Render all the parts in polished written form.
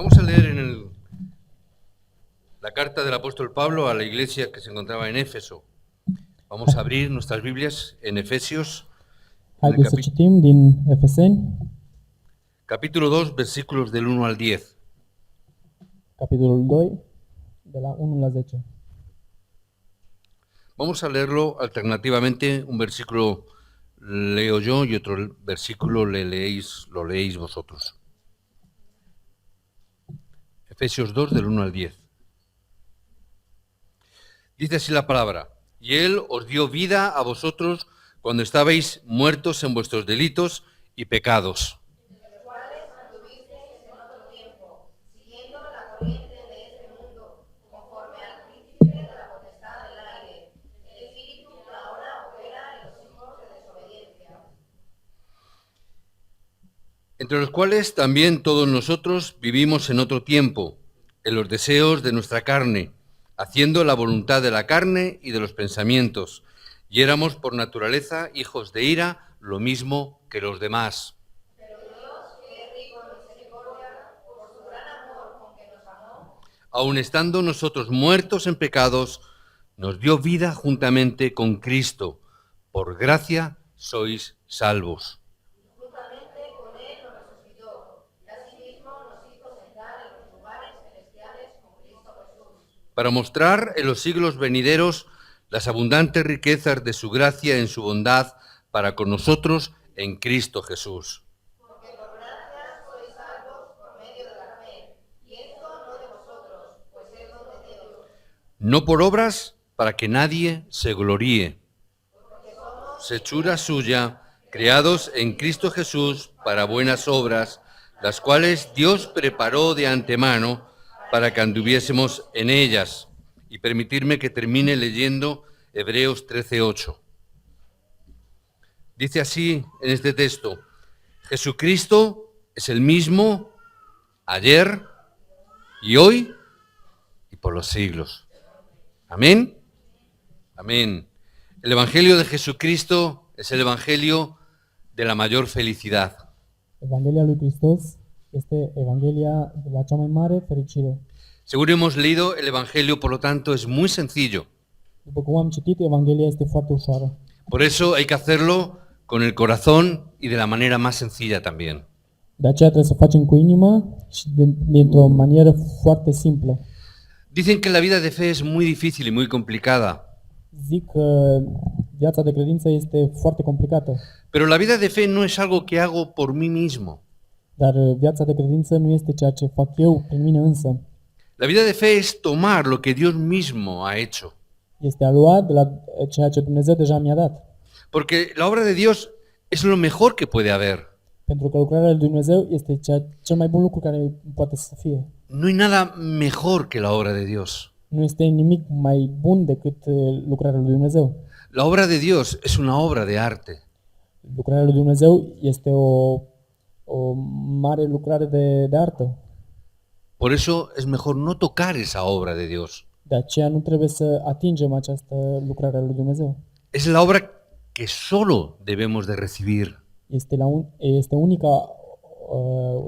Vamos a leer la carta del apóstol Pablo a la iglesia que se encontraba en Éfeso. Vamos a abrir nuestras Biblias en Efesios, en el Haideți să citim din Efeseni, capítulo 2, versículos del 1 al 10. capitolul 2, de la 1 la 10. Vamos a leerlo alternativamente, un versículo leo yo y otro versículo lo leéis vosotros. Efesios 2, del 1 al 10. Dice así la palabra: y Él os dio vida a vosotros cuando estabais muertos en vuestros delitos y pecados, entre los cuales también todos nosotros vivimos en otro tiempo, en los deseos de nuestra carne, haciendo la voluntad de la carne y de los pensamientos, y éramos por naturaleza hijos de ira, lo mismo que los demás. Pero Dios, que es rico en misericordia, por su gran amor con que nos amó, aun estando nosotros muertos en pecados, nos dio vida juntamente con Cristo. Por gracia sois salvos. Para mostrar en los siglos venideros las abundantes riquezas de su gracia en su bondad para con nosotros en Cristo Jesús. Porque por gracia sois salvos por medio de la fe, y esto no de vosotros, pues es don de Dios. No por obras, para que nadie se gloríe. Porque somos hechura suya, creados en Cristo Jesús para buenas obras, las cuales Dios preparó de antemano para que anduviésemos en ellas. Y permitirme que termine leyendo Hebreos 13:8. Dice así en este texto: Jesucristo es el mismo ayer y hoy y por los siglos. Amén. Amén. El Evangelio de Jesucristo es el Evangelio de la mayor felicidad. Evanghelia lui Hristos este Evanghelia de la cea mai mare fericire. Según hemos leído, el Evangelio, por lo tanto, es muy sencillo. După cum am citit, Evanghelia este foarte ușoară. Por eso hay que hacerlo con el corazón y de la manera más sencilla también. De aceea trebuie să facem cu inimă și dintr-o manieră foarte simplă. Dicen que la vida de fe es muy difícil y muy complicada, Zic că viața de credință este foarte complicată, pero la vida de fe no es algo que hago por mí mismo. dar viața de credință nu este ceea ce fac eu prin mine însă. La vida de fe es tomar lo que Dios mismo ha hecho, Este a lua de la ceea ce Dumnezeu deja mi-a dat. porque la obra de Dios es lo mejor que puede haber. Pentru că lucrarea lui Dumnezeu este cel mai bun lucru care poate să fie. No hay nada mejor que la obra de Dios. Nu este nimic mai bun decât lucrarea lui Dumnezeu. La obra de Dios es una obra de arte. Lucrarea lui Dumnezeu este o mare lucrare de artă. Por eso es mejor no tocar esa obra de Dios. De aceea nu trebuie să atingem această lucrare a lui Dumnezeu. Es la obra que solo debemos de recibir, Este unica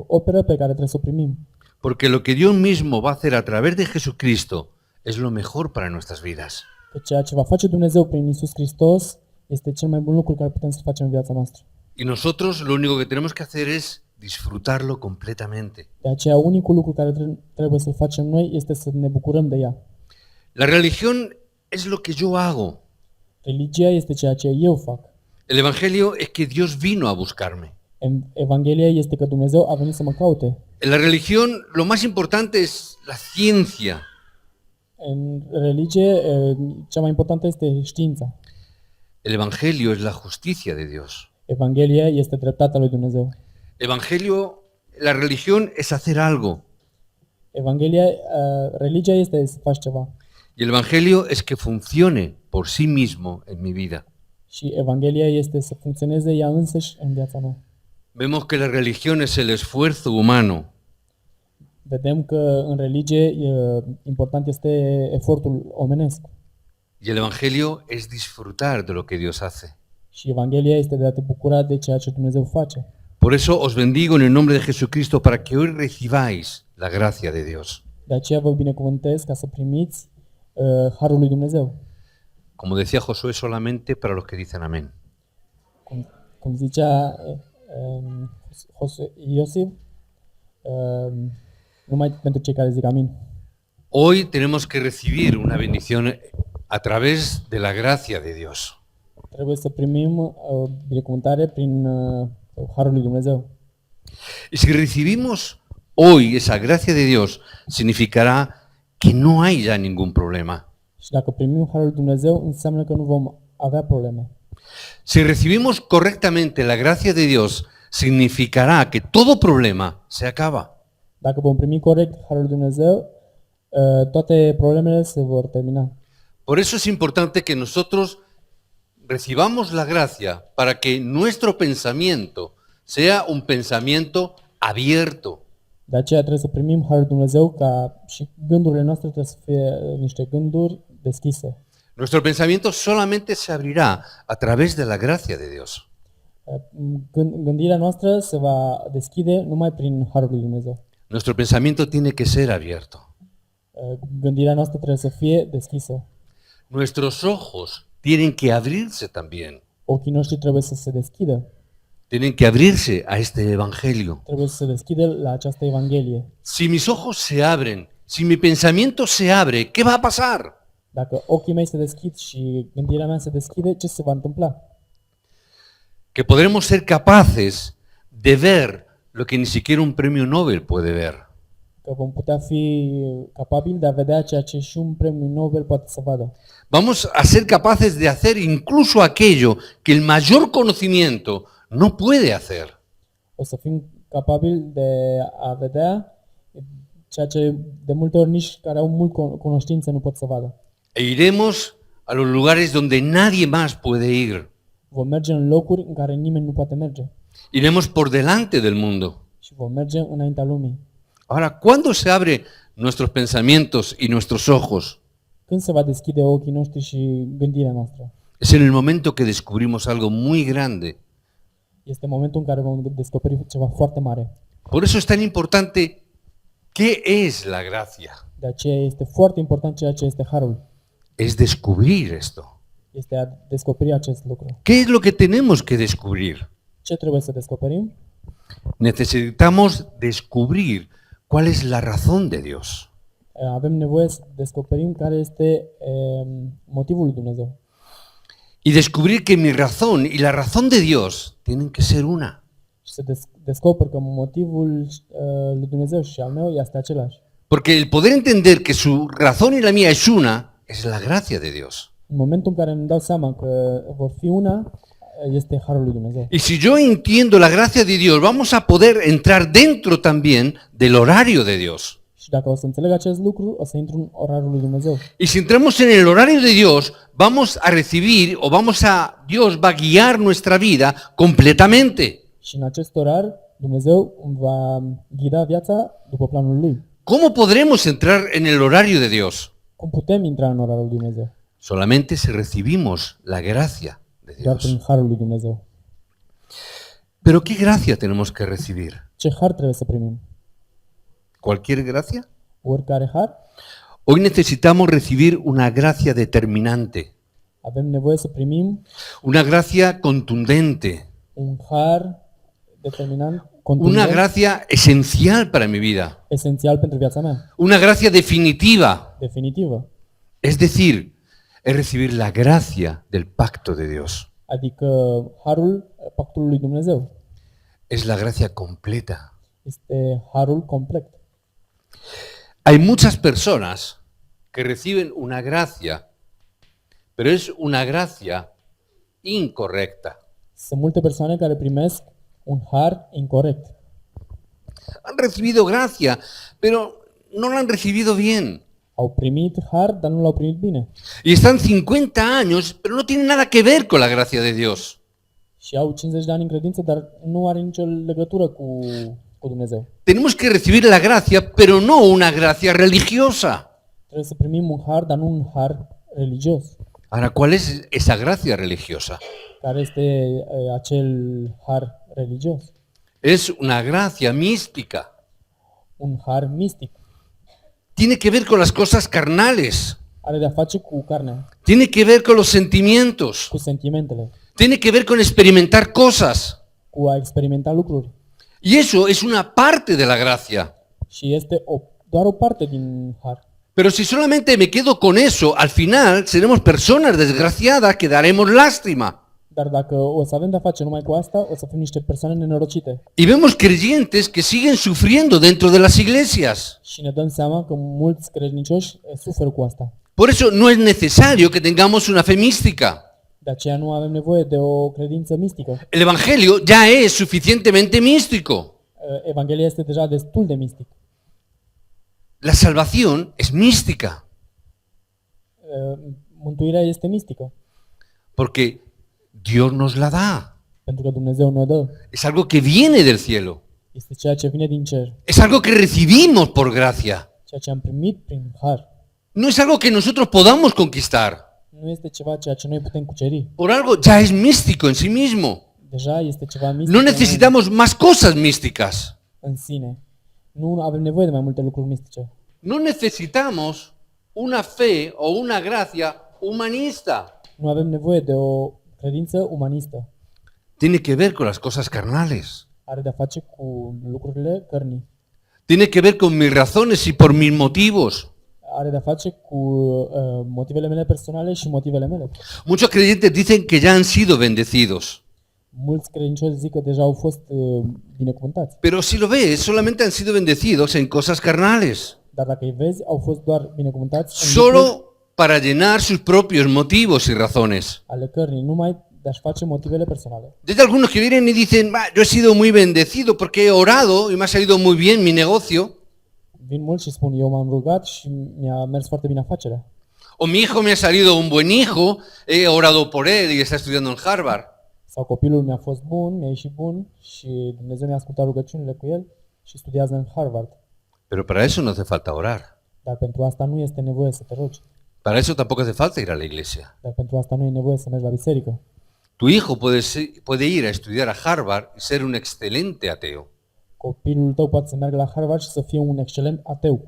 operă pe care trebuie să o primim. porque lo que Dios mismo va a hacer a través de Jesucristo es lo mejor para nuestras vidas. Că ceea ce va face Dumnezeu prin Iisus Hristos este cel mai bun lucru care putem să facem în viața noastră. Y nosotros lo único que tenemos que hacer es disfrutarlo completamente. De aceea unicul lucru care trebuie să-l facem noi este să ne bucurăm de ea. La religión es lo que yo hago. Religia este ceea ce eu fac. El Evangelio es que Dios vino a buscarme. Evanghelia este că Dumnezeu a venit să mă caute. En la religión lo más importante es la ciencia. În religie, cea mai importantă este știința. El Evangelio es la justicia de Dios. Evanghelia este dreptatea lui Dumnezeu. Evangelio, la religión es hacer algo. Religia este să faci ceva. Y el Evangelio es que funcione por sí mismo en mi vida. Și Evanghelia este să funcționeze ea însăși în viața mea. Vemos que la religión es el esfuerzo humano. Vedem că în religie important este efortul omenesc. Y el Evangelio es disfrutar de lo que Dios hace. Și Evanghelia este de a te bucura de ceea ce Dumnezeu face. Por eso os bendigo en el nombre de Jesucristo para que hoy recibáis la gracia de Dios. De aceea vă binecuvântez ca să primiți harul lui Dumnezeu. Como decía Josué, solamente para los que dicen amén. Cum zicea Iosif, numai pentru cei care zic amin. Hoy tenemos que recibir una bendición a través de la gracia de Dios. Trebuie să primim binecuvântare prin harul lui Dumnezeu. Y si recibimos hoy esa gracia de Dios, significará que no hay ya ningún problema. Și dacă primim harul lui Dumnezeu, înseamnă că nu vom avea probleme. Si recibimos correctamente la gracia de Dios, significará que todo problema se acaba. Dacă vom primi corect harul lui Dumnezeu, toate problemele se vor termina. Por eso es importante que nosotros recibamos la gracia para que nuestro pensamiento sea un pensamiento abierto. De aceea trebuie să primim harul lui Dumnezeu ca și gândurile noastre trebuie să fie niște gânduri deschise. Nuestro pensamiento solamente se abrirá a través de la gracia de Dios. Gândirea noastră se va deschide numai prin harul lui Dumnezeu. Nuestro pensamiento tiene que ser abierto. Gândirea noastră trebuie să fie deschisă. Nuestros ojos tienen que abrirse también. Ochii noștri trebuie să se deschidă. Tienen que abrirse a este evangelio. Trebuie să se deschidă la această Evanghelie. Si mis ojos se abren, si mi pensamiento se abre, ¿qué va a pasar? Dacă ochii mei se deschid și gândirea mea se deschide, ce se va întâmpla? Que podremos ser capaces de ver lo que ni siquiera un premio Nobel puede ver. Că vom putea fi capabili de a vedea ceea ce și un premiu Nobel poate să vadă. Vamos a ser capaces de hacer incluso aquello que el mayor conocimiento no puede hacer. O să fim capabili de a vedea ceea ce de multe ori nici care au mult cunoștință nu pot să vadă. E iremos a los lugares donde nadie más puede ir. Vom merge în locuri în care nimeni nu poate merge. Iremos por delante del mundo. Și vom merge înaintea lumii. Ahora, ¿cuándo se abre nuestros pensamientos y nuestros ojos? Când se va deschide ochii noștri și gândirea noastră? Es en el momento que descubrimos algo muy grande. Este momentul în care vom descoperi ceva foarte mare. Por eso es tan importante qué es la gracia. De aceea este foarte important ceea ce este harul. Es descubrir esto. Este a descoperi acest lucru. ¿Qué es lo que tenemos que descubrir? Ce trebuie să descoperim? Necesitamos descubrir cuál es la razón de Dios. Avem nevoie să descoperim care este motivul lui Dumnezeu. Y descubrir que mi razón y la razón de Dios tienen que ser una. Și să descoper că motivul lui Dumnezeu și al meu este același. Porque el poder entender que su razón y la mía es una, es la gracia de Dios. În momentul în care îmi dau seama că vor fi una, este harul lui Dumnezeu. Y si yo entiendo la gracia de Dios, vamos a poder entrar dentro también del horario de Dios. Și dacă o să înțeleg acest lucru, o să intru în orarul lui Dumnezeu. Y si entramos en el horario de Dios, vamos a recibir Dios va a guiar nuestra vida completamente. Și în acest orar, Dumnezeu îmi va ghida viața după planul lui. ¿Cómo podremos entrar en el horario de Dios? Cum putem intra în orarul lui Dumnezeu? Solamente si recibimos la gracia de Doar Dios. prin harul lui Dumnezeu. Pero ¿qué gracia tenemos que recibir? Ce har trebuie să primim? ¿Cualquier gracia? Oricare har? Hoy necesitamos recibir una gracia determinante, Avem nevoie să primim una gracia contundente, un har determinant, una contundent, gracia esencial para mi vida, esențial pentru viața mea, una gracia definitiva. definitivă. Es decir, es recibir la gracia del pacto de Dios. Adică harul pactului lui Dumnezeu. Es la gracia completa. Este harul complet. Hay muchas personas que reciben una gracia, pero es una gracia incorrecta. Sunt multe persoane care primesc un har incorrect. Han recibido gracia, pero no la han recibido bien. Au primit har, dar nu l-au primit bine. Y están 50 años, pero no tienen nada que ver con la gracia de Dios. Și au 50 de ani în credință, dar nu are nicio legătură cu Dumnezeu. Tenemos que recibir la gracia, pero no una gracia religiosa. Trebuie să primim un har, dar nu un har religios. Ahora, ¿cuál es esa gracia religiosa? Care este acel har religios? Es una gracia mística. un har mistic. Tiene que ver con las cosas carnales. Are de-a face cu carnea, Tiene que ver con los sentimientos. cu sentimentele, Tiene que ver con experimentar cosas. cu a experimenta lucruri. Y eso es una parte de la gracia. Și este doar o parte din har. Pero si solamente me quedo con eso, al final seremos personas desgraciadas que daremos lástima. Dar dacă o să avem de-a face numai cu asta, o să fim niște persoane nenorocite. Y vemos creyentes que siguen sufriendo dentro de las iglesias. Și ne dăm seama că mulți credincioși suferă cu asta. Por eso no es necesario que tengamos una fe mística. De aceea nu avem nevoie de o credință mistică. El Evangelio ya es suficientemente místico. Evanghelia este deja destul de mistic. La salvación es mística, Mântuirea este mistică, porque Dios nos la da. pentru că Dumnezeu ne dă. Es algo que viene del cielo. Este ceea ce vine din cer, Es algo que recibimos por gracia. ceea ce am primit prin har. No es algo que nosotros podamos conquistar. Nu este ceva ceea ce noi putem cuceri. Por algo ya es místico en sí mismo. Deja este ceva mistic No necesitamos más cosas místicas. în sine. Nu avem nevoie de mai multe lucruri mistice. No necesitamos una fe o una gracia humanista. Nu avem nevoie de o credință umanistă. Tiene que ver con las cosas carnales. Are de-a face cu lucrurile cărnii. Tiene que ver con mis razones y por mis motivos. Are de-a face cu motivele mele personale și motivele mele. Muchos creyentes dicen que ya han sido bendecidos. Mulți credincioși zic că deja au fost binecuvântați. Pero si lo ves, solamente han sido bendecidos en cosas carnales. Dar dacă îi vezi, au fost doar binecuvântați în Solo lucruri para llenar sus propios motivos y razones. ale cărnii, numai de a-și face motivele personale. Desde algunos que vienen y dicen, "Bah, yo he sido muy bendecido porque he orado y me ha salido muy bien mi negocio. Vin mulți și spun, eu m-am rugat și mi-a mers foarte bine afacerea. O mi hijo me ha salido un buen hijo, he orado por él y está estudiando en Harvard." Sau copilul mi-a fost bun, mi-a ieșit bun și Dumnezeu mi-a ascultat rugăciunile cu el și studiază în Harvard. Pero para eso no hace falta orar. Dar pentru asta nu este nevoie să te rogi. Para eso tampoco hace falta ir a la iglesia. Dar pentru asta nu e nevoie să mergi la biserică. Tu hijo puede ir a estudiar a Harvard y ser un excelente ateo. Copilul tău poate să meargă la Harvard și să fie un excelent ateu.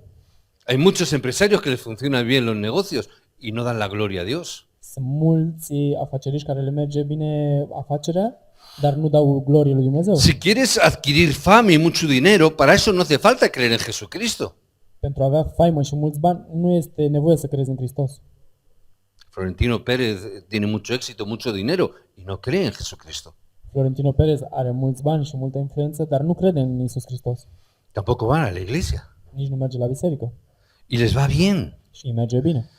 Hay muchos empresarios que les funcionan bien los negocios y no dan la gloria a Dios. Sunt mulți afaceriști care le merge bine afacerea, dar nu dau glorie lui Dumnezeu. Si quieres adquirir fama y mucho dinero, para eso no hace falta creer en Jesucristo. Pentru a avea faimă și mulți bani, nu este nevoie să crezi în Hristos. Florentino Pérez tiene mucho éxito, mucho dinero y no cree en Jesucristo. Florentino Perez are mulți bani și multă influență, dar nu crede în Iisus Hristos. Tampoco van a la iglesia Nici nu merge la biserică y les va bien. și îi merge bine.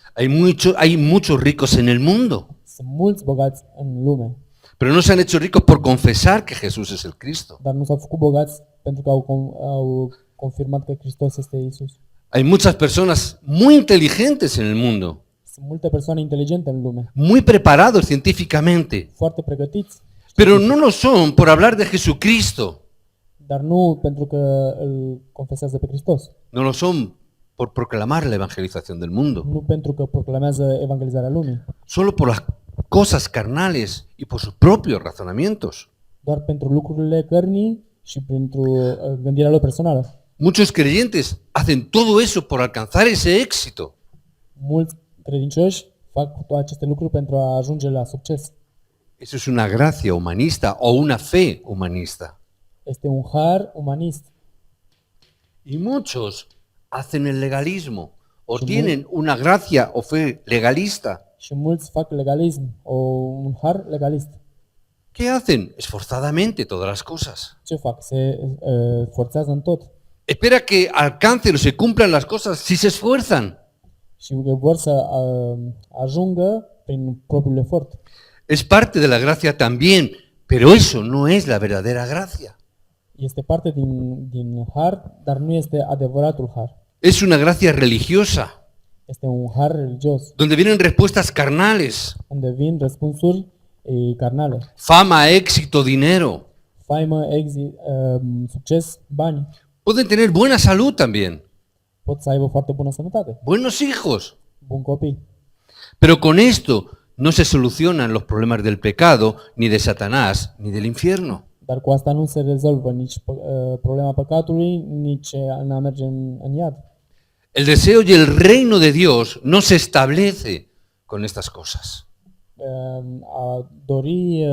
Hay muchos ricos en el mundo, Sunt mulți bogați în lume, pero no se han hecho ricos por confesar que Jesús es el Cristo. dar nu s-au făcut bogați pentru că au confirmat că Hristos este Iisus. Hay muchas personas muy inteligentes en el mundo, Sunt multe persoane inteligente în lume, muy preparados científicamente, foarte pregătiți, pero no lo son por hablar de Jesucristo. dar nu pentru că îl confesează pe Hristos, No lo son por proclamar la evangelización del mundo. nu pentru că proclamează evangelizarea lumii, Solo por las cosas carnales y por sus propios razonamientos. doar pentru lucrurile cărnii și pentru gândirea lor personală. Muchos creyentes hacen todo eso por alcanzar ese éxito. Mulți credincioși fac toate aceste lucruri pentru a ajunge la succes. Eso es una gracia humanista o una fe humanista. Este un har umanist. Y muchos hacen el legalismo o tienen una gracia o fe legalista. Și mulți fac legalism, un har legalist. ¿Qué hacen? Esforzadamente todas las cosas. Ce fac? Se forțează în tot. Espera que alcancen o se cumplan las cosas si se esfuerzan. Și vor să ajungă prin propriul efort. Es parte de la gracia también, pero eso no es la verdadera gracia. Este parte din har, dar nu este adevăratul har. Es una gracia religiosa, Este un har religios, donde vienen respuestas carnales, unde vin răspunsuri carnale. fama, éxito, dinero. Faimă, succes, bani. Pueden tener buena salud también, Pot să aibă foarte bună sănătate, buenos hijos. bun copii. Pero con esto no se solucionan los problemas del pecado, ni de Satanás, ni del infierno. Dar cu asta nu se rezolvă nici problema păcatului, nici a merge în iad. El deseo y el reino de Dios no se establece con estas cosas. A dori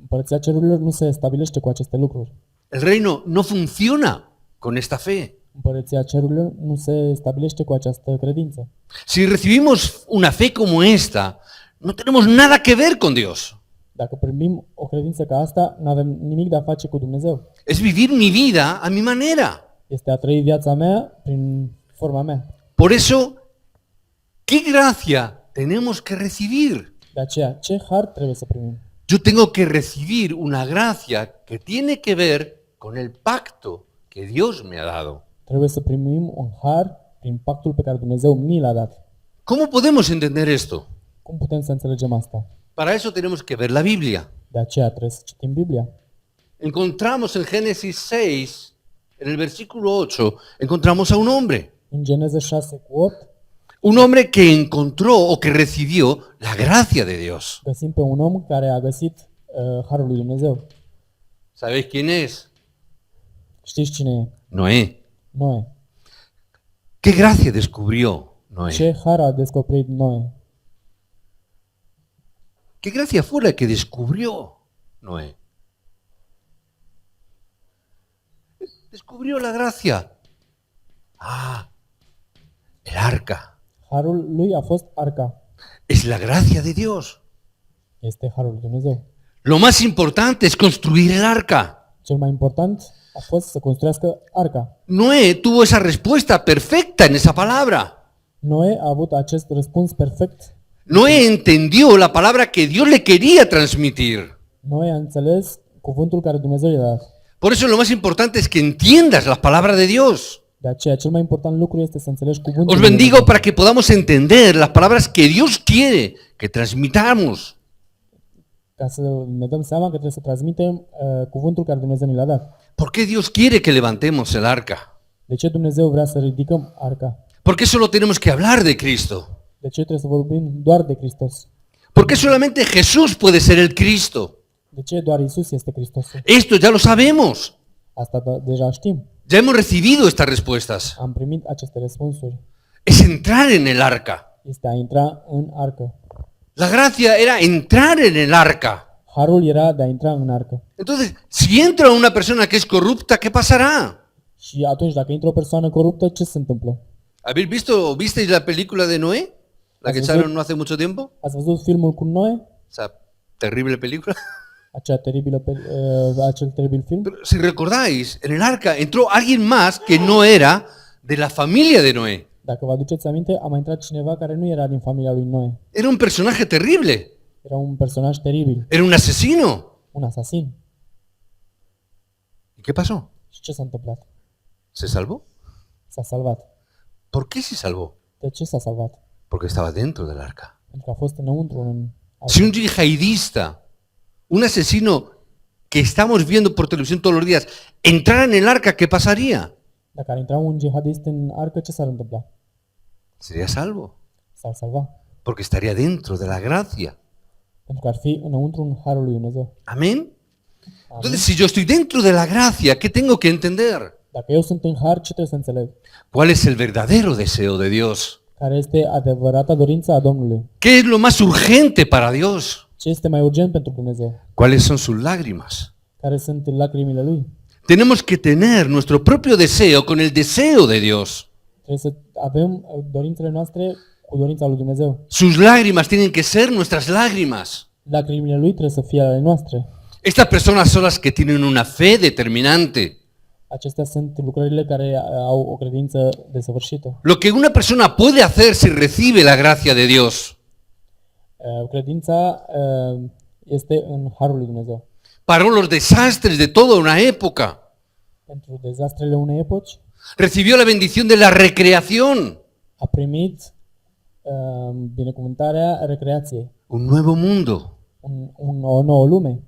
împărăția cerurilor nu se stabilește cu aceste lucruri. El reino no funciona con esta fe. Împărăția cerurilor nu se stabilește cu această credință. Si recibimos una fe como esta, no tenemos nada que ver con Dios. Dacă primim o credință ca asta, nu avem nimic de a face cu Dumnezeu. Es vivir mi vida a mi manera. Este a trăi viața mea prin forma mea. Por eso, ¿qué gracia tenemos que recibir? De aceea, ce har trebuie să primim? Yo tengo que recibir una gracia que tiene que ver con el pacto que Dios me ha dado. Trebuie să primim un har prin pactul pe care Dumnezeu mi l-a dat. ¿Cómo podemos entender esto? Cum putem să înțelegem asta? Para eso tenemos que ver la Biblia. De aceea trebuie să citim Biblia. Encontramos en Génesis 6, en el versículo 8, encontramos a un hombre. În Geneza 6:8 Un hombre que encontró o que recibió la gracia de Dios. găsim pe un om care a găsit harul lui Dumnezeu. ¿Sabéis quién es? Știți cine e? Noé. Noe. ¿Qué gracia descubrió Noé? Ce har a descoperit Noe? ¿Qué gracia fue la que descubrió Noé? Descubrió la gracia. Ah, el arca. Harul lui a fost arca. Es la gracia de Dios. Este harul lui Dumnezeu. Lo más importante es construir el arca. Cel mai important a fost să construiască arca. Noé tuvo esa respuesta perfecta en esa palabra. Noe a avut acest răspuns perfect. Noé entendió la palabra que Dios le quería transmitir. Noe a înțeles cuvântul care Dumnezeu i-a dat. Por eso lo más importante es que entiendas la palabra de Dios. De aceea, cel mai important lucru este să înțelegi cuvântul Os lui bendigo Dumnezeu. para que podamos entender las palabras que Dios quiere que transmitamos. Ca să ne dăm seama că trebuie să transmitem cuvântul care Dumnezeu ne l-a dat. ¿Por qué Dios quiere que levantemos el arca? De ce Dumnezeu vrea să ridicăm arca? ¿Por qué solo tenemos que hablar de Cristo? De ce trebuie să vorbim doar de Hristos? ¿Por qué solamente Jesús puede ser el Cristo? De ce doar Isus este Hristosul? Esto ya lo sabemos. Asta deja știm. Ya hemos recibido estas respuestas. Am primit aceste răspunsuri. Es entrar en el arca. Este a intra în arcă. La gracia era entrar en el arca. Harul era de a intra în arcă. Entonces, si entra una persona que es corrupta, ¿qué pasará? Și atunci, dacă intră o persoană coruptă, ce se întâmplă? ¿Habéis visto, visteis la película de Noé? La que echaron no hace mucho tiempo. Ați văzut filmul cu Noe? Esa terrible película. Acel teribil film? Pero si recordáis, en el arca entró alguien más que no era de la familia de Noé. Dacă vă aduceți aminte, a mai intrat cineva care nu era din familia lui Noe. Era un personaje terrible. Era un personaj teribil, Era un asesino. un asasin. ¿Y qué pasó? Și ce s-a întâmplat? ¿Se salvó? S-a salvat. ¿Por qué se salvó? De ce s-a salvat? Porque estaba dentro del arca. Pentru că a fost înăuntru în Si un yihadista, un asesino que estamos viendo por televisión todos los días, entrara en el arca, ¿qué pasaría? Dacă ar intra un jihadist în arcă, ce s-ar întâmpla? Sería salvo, S-ar salva. porque estaría dentro de la gracia. Pentru că ar fi înăuntru în harul lui Dumnezeu. Amén. Entonces, si yo estoy dentro de la gracia, ¿qué tengo que entender? Dacă eu sunt în har, ce trebuie să înțeleg? ¿Cuál es el verdadero deseo de Dios? Care este adevărata dorință a Domnului? ¿Qué es lo más urgente para Dios? Ce este mai urgent pentru Dumnezeu? ¿Cuáles son sus lágrimas? Care sunt lacrimile Lui? Tenemos que tener nuestro propio deseo con el deseo de Dios. Trebuie să avem dorințele noastre cu dorința lui Dumnezeu. Sus lágrimas tienen que ser nuestras lágrimas. Lacrimile Lui trebuie să fie ale noastre. Estas personas son las que tienen una fe determinante. Acestea sunt lucrările care au o credință desăvârșită. Lo que una persona puede hacer si recibe la gracia de Dios. Credința este în harul lui Dumnezeu. Paró los desastres de toda una época. Pentru dezastrele unei epoci Recibió la bendición de la recreación. a primit binecuvântarea recreației, Un nuevo mundo. o nouă lume.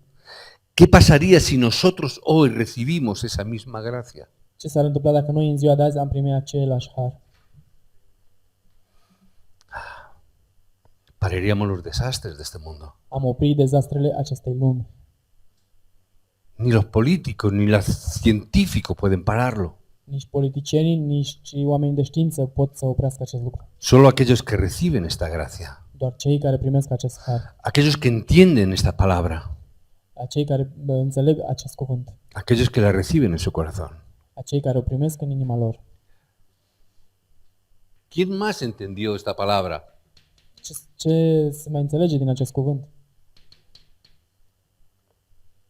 ¿Qué pasaría si nosotros hoy recibimos esa misma gracia? Ce s-ar întâmpla dacă noi în ziua de azi am primit același har? Pararíamos los desastres de este mundo. Am oprit dezastrele acestei lumi. Ni los políticos, ni los científicos pueden pararlo. Nici politicienii, nici oamenii de știință pot să oprească acest lucru. Solo aquellos que reciben esta gracia. Doar cei care primesc acest har, Aquellos que entienden esta palabra. acei care înțeleg acest cuvânt, Aquellos que la reciben en su corazón. acei care o primesc în inima lor. ¿Quién más entendió esta palabra? Ce se mai înțelege din acest cuvânt?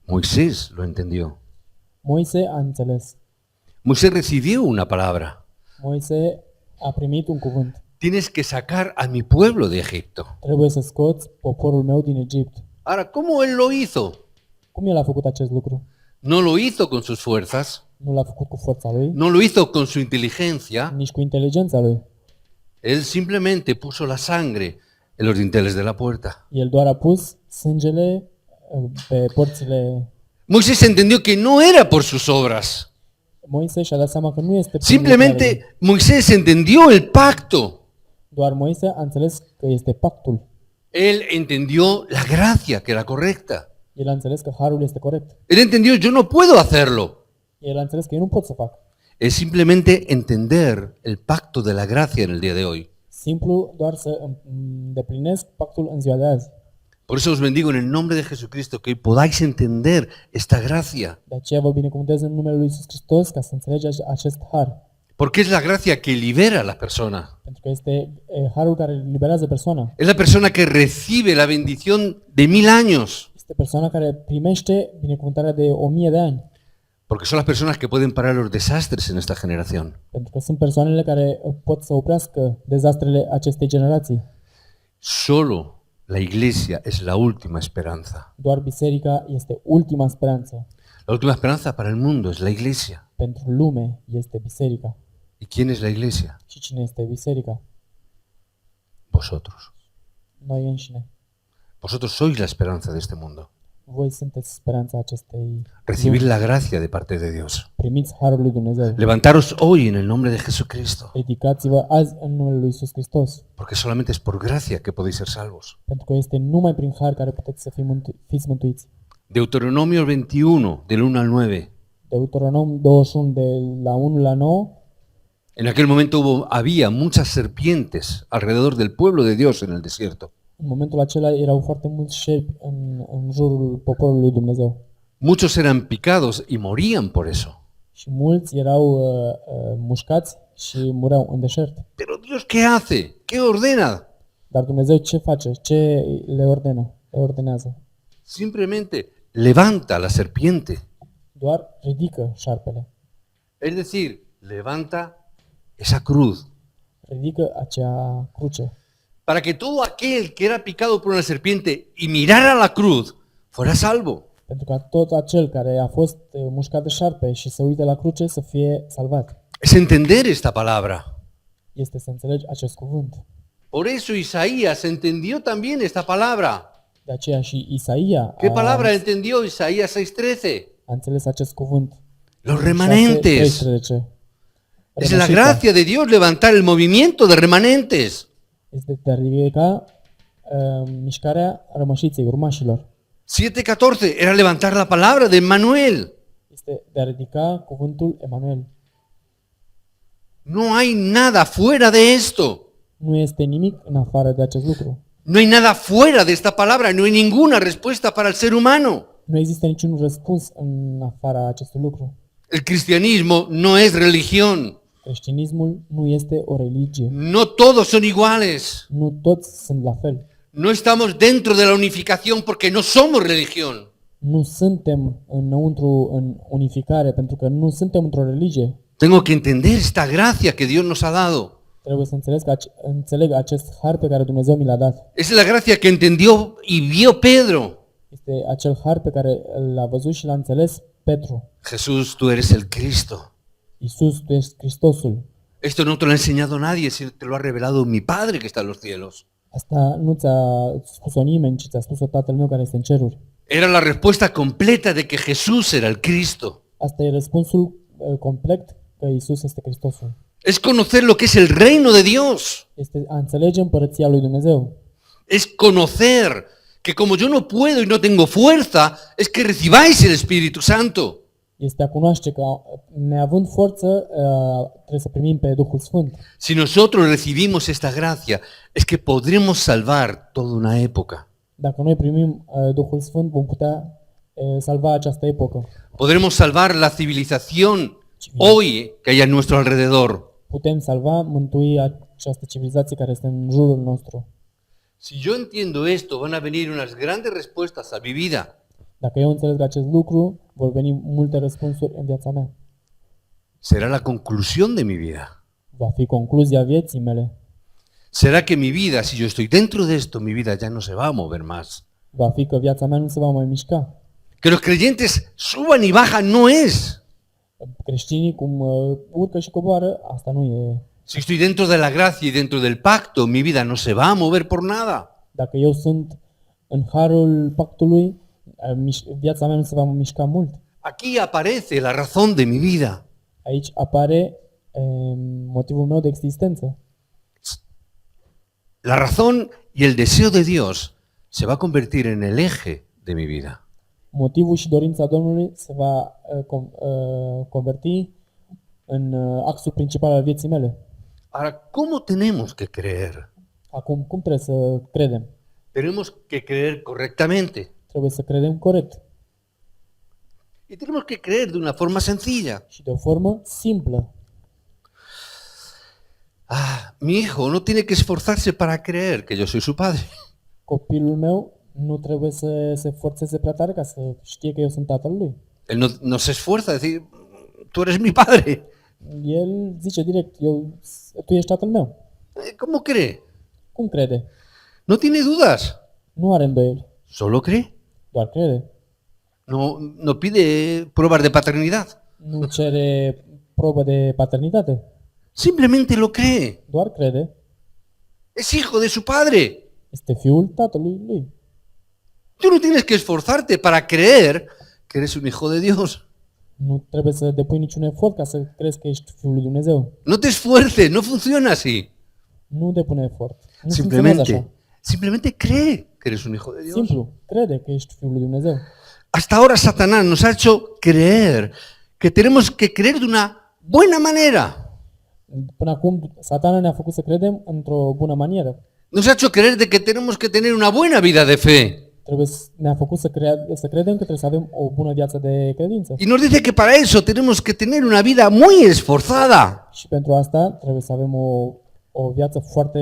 Moisés lo entendió. Moise a înțeles. Moisés recibió una palabra. Moise a primit un cuvânt. Tienes que sacar a mi pueblo de Egipto. Trebuie să scoți poporul meu din Egipt. Ahora, ¿cómo él lo hizo? Cum el a făcut acest lucru? No lo hizo con sus fuerzas, Nu l-a făcut cu forța lui, no lo hizo con su inteligencia. nici cu inteligența lui. Él simplemente puso la sangre en los dinteles de la puerta. El doar a pus sângele pe porțile. Moisés entendió que no era por sus obras. Moise și-a dat seama că nu este prin Simplemente Moisés entendió el pacto. doar Moise a înțeles că este pactul. Él entendió la gracia que era correcta. El a înțeles că harul este corect. Él entendió, yo no puedo hacerlo. El a înțeles că eu nu pot să fac. Es simplemente entender el pacto de la gracia en el día de hoy. Simplu doar să îndeplinesc pactul în ziua de azi. Por eso os bendigo en el nombre de Jesucristo, que podáis entender esta gracia. De aceea vă binecuvântez în numele lui Iisus Hristos ca să înțelegeți acest har. Porque es la gracia que libera a la persona. Pentru că este harul care liberează persoana. Es la persona que recibe la bendición de 1000 años. Este persoana care primește binecuvântarea de 1000 de ani. Porque son las personas que pueden parar los desastres en esta generación. Pentru că sunt persoanele care pot să oprească dezastrele acestei generații. Solo la iglesia es la última esperanza. Doar biserica este ultima speranță. La última esperanza para el mundo es la iglesia. Pentru lume este biserica. ¿Y quién es la iglesia? Și cine este biserica? Vosotros. Noi înșine. Vosotros sois la esperanza de este mundo. Voi sunteți speranța acestei Recibid lumi. la gracia de parte de Dios. Primiți harul lui Dumnezeu. Levantaros hoy en el nombre de Jesucristo. Ridicați-vă azi în numele lui Iisus Hristos. Porque solamente es por gracia que podéis ser salvos. Pentru că este numai prin har care puteți să fiți mântuiți. Deuteronomio 21, del 1 al 9. Deuteronom 21 de la 1 la 9. En aquel momento había muchas serpientes alrededor del pueblo de Dios en el desierto. În momentul acela erau foarte mulți șerpi în jurul poporului lui Dumnezeu. Muchos eran picados y morían por eso. Și mulți erau mușcați și mureau în deșert. Pero Dios, ¿qué hace? ¿Qué ordena? Dar Dumnezeu ce face? Ce le ordonă? Le ordenează. Simplemente levanta la serpiente. Doar ridică șarpele. Es decir, levanta esa cruz. Ridică acea cruce. Para que todo aquel que era picado por una serpiente y mirara la cruz fuera salvo. Pentru ca tot acel care a fost mușcat de șarpe și se uită la cruce să fie salvat. Es entender esta palabra. Este să înțelegi acest cuvânt. Por eso Isaías entendió también esta palabra. De aceea și Isaia ¿Qué palabra entendió Isaías 6:13? a înțeles acest cuvânt. Los remanentes. 6:13. Es la gracia de Dios levantar el movimiento de remanentes. Este de a ridica mișcarea rămășiței, urmașilor. 7:14 era levantar la palabra de Emmanuel. Este de a ridica cuvântul Emanuel. No hay nada fuera de esto. Nu este nimic în afară de acest lucru. No hay nada fuera de esta palabra. No hay ninguna respuesta para el ser humano. Nu există niciun răspuns în afara acestui lucru. El cristianismo no es religión. Creștinismul nu este o religie. No todos son iguales. Nu toți sunt la fel. No estamos dentro de la unificación porque no somos religión. Nu suntem înăuntru în unificare pentru că nu suntem într-o religie. Tengo que entender esta gracia que Dios nos ha dado. Trebuie să înțeleg acest har pe care Dumnezeu mi l-a dat. Es la gracia que entendió y vio Pedro. Este acel har pe care l-a văzut și l-a înțeles Petru. Jesús, tú eres el Cristo. Iisus, tu ești Hristosul. Esto no te lo ha enseñado nadie, sino te lo ha revelado mi Padre que está en los cielos. Asta nu ți-a spus-o nimeni, ci ți-a spus-o Tatăl meu care este în ceruri. Era la respuesta completa de que Jesús era el Cristo. Asta e răspunsul complet că Iisus este Hristosul. Es conocer lo que es el reino de Dios. Este a înțelege împărăția lui Dumnezeu. Es conocer que como yo no puedo y no tengo fuerza, es que recibáis el Espíritu Santo. Este a cunoaște că neavând forță trebuie să primim pe Duhul Sfânt. Si nosotros recibimos esta gracia, es que podremos salvar toda una época. Dacă noi primim Duhul Sfânt, vom putea salva această epocă. Podremos salvar la civilización hoy que hay a nuestro alrededor. Putem salva, mântui această civilizație care este în jurul nostru. Si yo entiendo esto, van a venir unas grandes respuestas a mi vida. Dacă eu înțeleg acest lucru, vor veni multe răspunsuri în viața mea. Será la conclusión de mi vida. Va fi concluzia vieții mele. Será que mi vida, si yo estoy dentro de esto, mi vida ya no se va a mover más. Va fi că viața mea nu se va mai mișca. Que los creyentes suban y bajan no es. Creștinii cum urcă și coboară, asta nu e. Si estoy dentro de la gracia y dentro del pacto, mi vida no se va a mover por nada. Dacă eu sunt în harul pactului, viața mea nu se va mișca mult. Aquí aparece la razón de mi vida. Aici apare motivul meu de existență. La razón y el deseo de Dios se va a convertir en el eje de mi vida. Motivul și dorința Domnului se va converti în axul principal al vieții mele. Ahora, ¿cómo tenemos que creer? Acum, cum trebuie să credem? Tenemos que creer correctamente. Trebuie să credem corect Y tenemos que creer de una forma sencilla. și de o formă simplă. Mi hijo no tiene que esforzarse para creer que yo soy su padre. Copilul meu nu trebuie să se forțeze prea tare ca să știe că eu sunt tatăl lui. Él no se esfuerza a decir, tú eres mi padre. El zice direct, tu ești tatăl meu. ¿Cómo cree? Cum crede? No tiene dudas. Nu are îndoieli, Solo cree. doar crede. No pide pruebas de paternidad. Nu cere probă de paternitate, Simplemente lo cree. doar crede. Es hijo de su padre. Este fiul tatălui lui. Tú no tienes que esforzarte para creer que eres un hijo de Dios. Nu trebuie să depui niciun efort ca să crezi că ești fiul lui Dumnezeu. No te esfuerces, no funciona así. Nu depune efort. Nu funcționează așa. Simplemente cree que eres un hijo de Dios. Simplu, crede că ești fiul lui Dumnezeu. Hasta ahora Satanás nos ha hecho creer que tenemos que creer de una buena manera. Până acum, Satana ne-a făcut să credem într-o bună manieră. Nos ha hecho creer de que tenemos que tener una buena vida de fe. Ne-a făcut să credem că trebuie să avem o bună viață de credință. Y nos dice que para eso tenemos que tener una vida muy esforzada. Și pentru asta trebuie să avem o viață foarte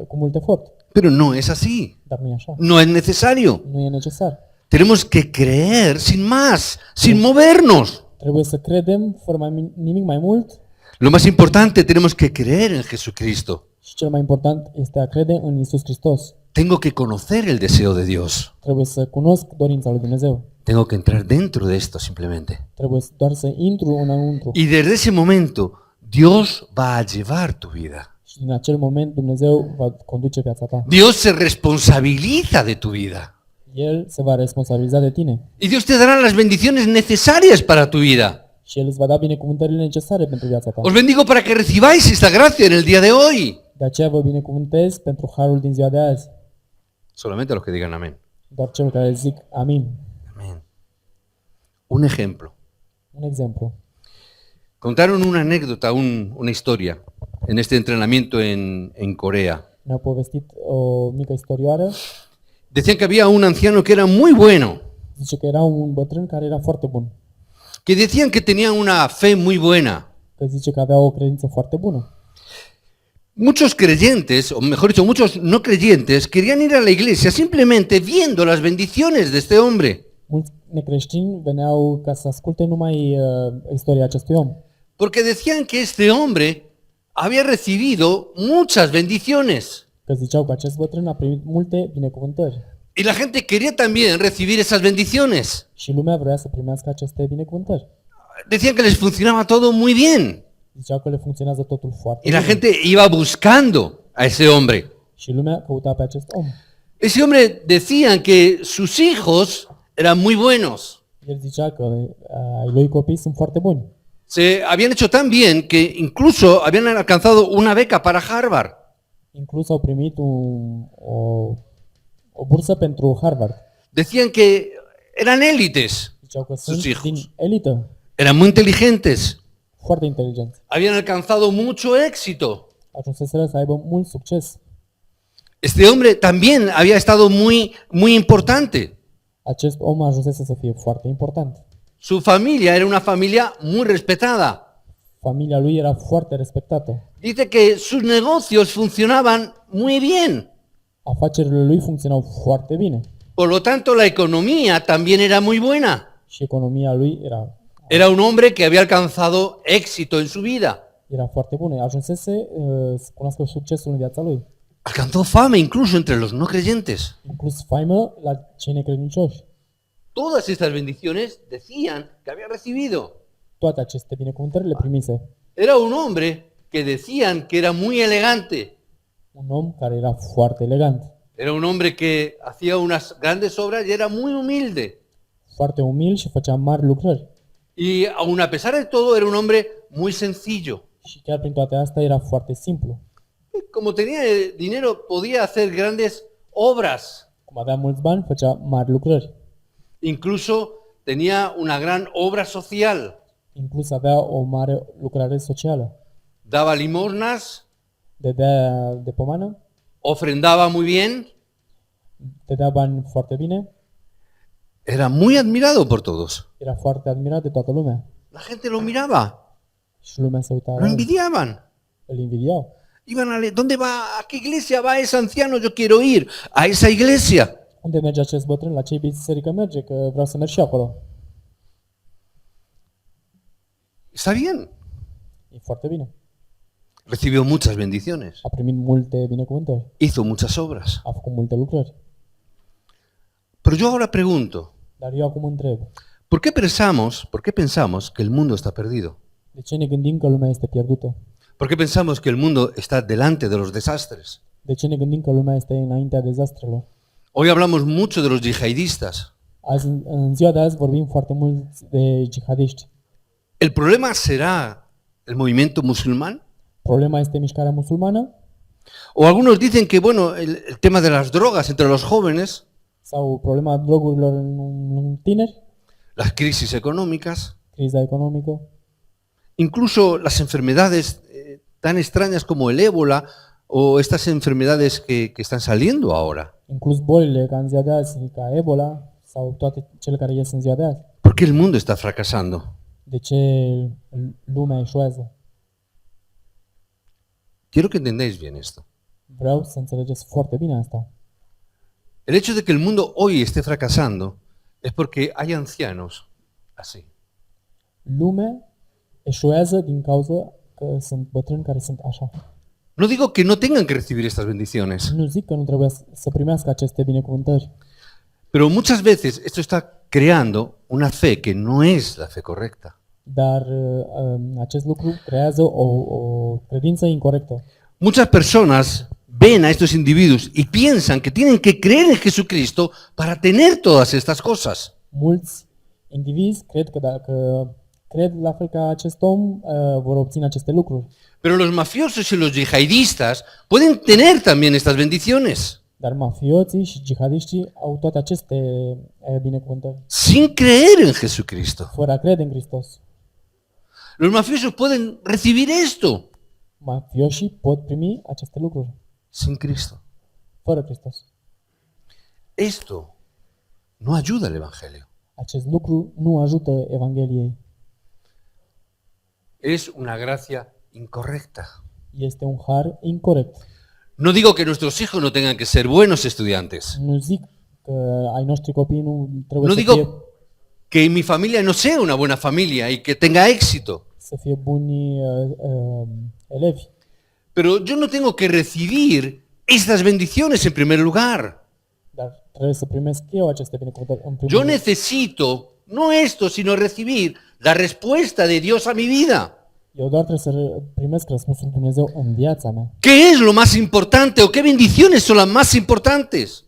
cu mult efort. Pero no es así. Dar nu e așa. No es necesario. Nu e necesar. Tenemos que creer sin más, sin movernos. Trebuie să credem fără nimic mai mult. Lo más importante, tenemos que creer en Jesucristo. Și cel mai important este a crede în Iisus Hristos. Tengo que conocer el deseo de Dios. Trebuie să cunosc dorința lui Dumnezeu. Tengo que entrar dentro de esto simplemente. Trebuie doar să intru înăuntru. Y desde ese momento, Dios va a llevar tu vida. Și din acel moment Dumnezeu va conduce viața ta. Dios se responsabiliza de tu vida. El se va responsabiliza de tine. Y Dios te dará las bendiciones necesarias para tu vida. Și El îți va da binecuvântările necesare pentru viața ta. Os bendigo para que recibáis esta gracia en el día de hoy. De aceea vă binecuvântez pentru harul din ziua de azi. Solamente los que digan amén. Doar celor care zic amin. Amén. Un ejemplo. Un exemplu. Contaron una anécdota, una historia, en este entrenamiento en Corea. Ne-au povestit o mică istorioară. Decían que había un anciano que era muy bueno, Zice că era un bătrân care era foarte bun. que decían que tenía una fe muy buena. Că zice că avea o credință foarte bună. Muchos creyentes, o mejor dicho, muchos no creyentes, querían ir a la iglesia simplemente viendo las bendiciones de este hombre. Mulți necreștini veneau ca să asculte numai istoria acestui om. Porque decían que este hombre había recibido muchas bendiciones. Că ziceau că acest bătrân a primit multe binecuvântări. Y la gente quería también recibir esas bendiciones. Și lumea vrea să primească aceste binecuvântări. Decían que les funcionaba todo muy bien. Ziceau că le funcționează totul foarte Y la bine. gente iba buscando a ese hombre. Și lumea căuta pe acest om. Ese hombre decían que sus hijos eran muy buenos. El zicea că ai lui copii sunt foarte buni. Se habían hecho tan bien que incluso habían alcanzado una beca para Harvard. Inclus au primit o bursă pentru Harvard. Decían que eran élites, Ziceau că Sus sunt hijos. din elită, eran muy inteligentes, foarte inteligenți. habían alcanzado mucho éxito. Ajunseseră să aibă mult succes. Este hombre también había estado muy importante. Acest om ajunsese să fie foarte important. Su familia era una familia muy respetada. Familia lui era foarte respectată. Dice que sus negocios funcionaban muy bien. Afacerile lui funcționau foarte bine Por lo tanto, la economía también era muy buena. și economia lui Era un hombre que había alcanzado éxito en su vida. era foarte bună. Ajunsese să cunoască succesul în viața lui. Alcanzó fama incluso entre los no creyentes. Inclus faimă la cei necredincioși. Todas estas bendiciones decían que había recibido. Toate aceste binecuvântări le primise. Era un hombre que decían que era muy elegante. Un om care era foarte elegant, Era un hombre que hacía unas grandes obras y era muy humilde. foarte umil și făcea mari lucrări. Y aun a pesar de todo, era un hombre muy sencillo. Și chiar prin toate astea era foarte simplu. Y como tenía dinero, podía hacer grandes obras. Cum avea mulți bani, făcea mari lucrări. Incluso tenía una gran obra social. Inclus avea o mare lucrare socială. Daba limosnas, Dădea de pomană, ofrendaba muy bien. dădea bani foarte bine, Era muy admirado por todos. era foarte admirat de toată lumea. La gente lo miraba, Și lumea se uita la lo el, envidiaban. îl invidiau. Iban a leer, ¿dónde va? ¿A qué iglesia va ese anciano? Yo quiero ir a esa iglesia. Unde merge acest bătrân? La ce biserică merge? Că vreau să merg și acolo. Está bien. E foarte bine. Recibió muchas bendiciones. A primit multe binecuvântări. Hizo muchas obras. A făcut multe lucrări. Pero yo ahora pregunto, Dar eu acum întreb. por qué pensamos que el mundo está perdido? De ce ne gândim că lumea este pierdută? ¿Por qué pensamos que el mundo está delante de los desastres? De ce ne gândim că lumea este înaintea dezastrelor? Hoy hablamos mucho de los yihadistas. Azi, în ziua de azi vorbim foarte mult de jihadiști. ¿El problema será el movimiento musulmán? Problema este mișcarea musulmană? O algunos dicen que, bueno, el tema de las drogas entre los jóvenes, Sau problema drogurilor în tineri? las crisis económicas, Criza economică? incluso las enfermedades tan extrañas como el ébola o estas enfermedades que están saliendo ahora. Inclus bolile ca în ziua de azi, ca Ebola sau toate cele care ies în ziua de azi. ¿Por qué el mundo está fracasando? De ce lumea eșuează? Quiero que entendáis bien esto. Vreau să înțelegeți foarte bine asta. El hecho de que el mundo hoy esté fracasando es porque hay ancianos así. Lumea eșuează din cauza că sunt bătrâni care sunt așa. No digo que no tengan que recibir estas bendiciones, Nu zic că nu trebuie să primească aceste binecuvântări, pero muchas veces esto está creando una fe que no es la fe correcta. dar acest lucru creează o credință incorrectă. Muchas personas ven a estos individuos y piensan que tienen que creer en Jesucristo para tener todas estas cosas. Mulți indivizi cred că dacă cred la fel ca acest om, vor obține aceste lucruri. Pero los mafiosos y los yihadistas pueden tener también estas bendiciones Dar mafioții și jihadiștii au toate aceste binecuvântări, sin creer en Jesucristo. fără a crede în Hristos. Los mafiosos pueden recibir esto Mafioșii pot primi aceste lucruri, sin Cristo. fără Hristos. Esto no ayuda al Evangelio. Acest lucru nu ajută Evangheliei. Es una gracia incorrecta. Este un har incorrect. No digo que nuestros hijos no tengan que ser buenos estudiantes. Nu zic că ai noștri copii nu trebuie No să fie, digo que mi familia no sea una buena familia y que tenga éxito. să fie buni elevi. Pero yo no tengo que recibir estas bendiciones en primer lugar. Dar trebuie să primesc eu aceste binecuvântări în primul Yo rând. necesito, no esto, sino recibir la respuesta de Dios a mi vida. Eu doar trebuie să primesc răspunsul lui Dumnezeu în viața mea. ¿Qué es lo más importante o qué bendiciones son las más importantes?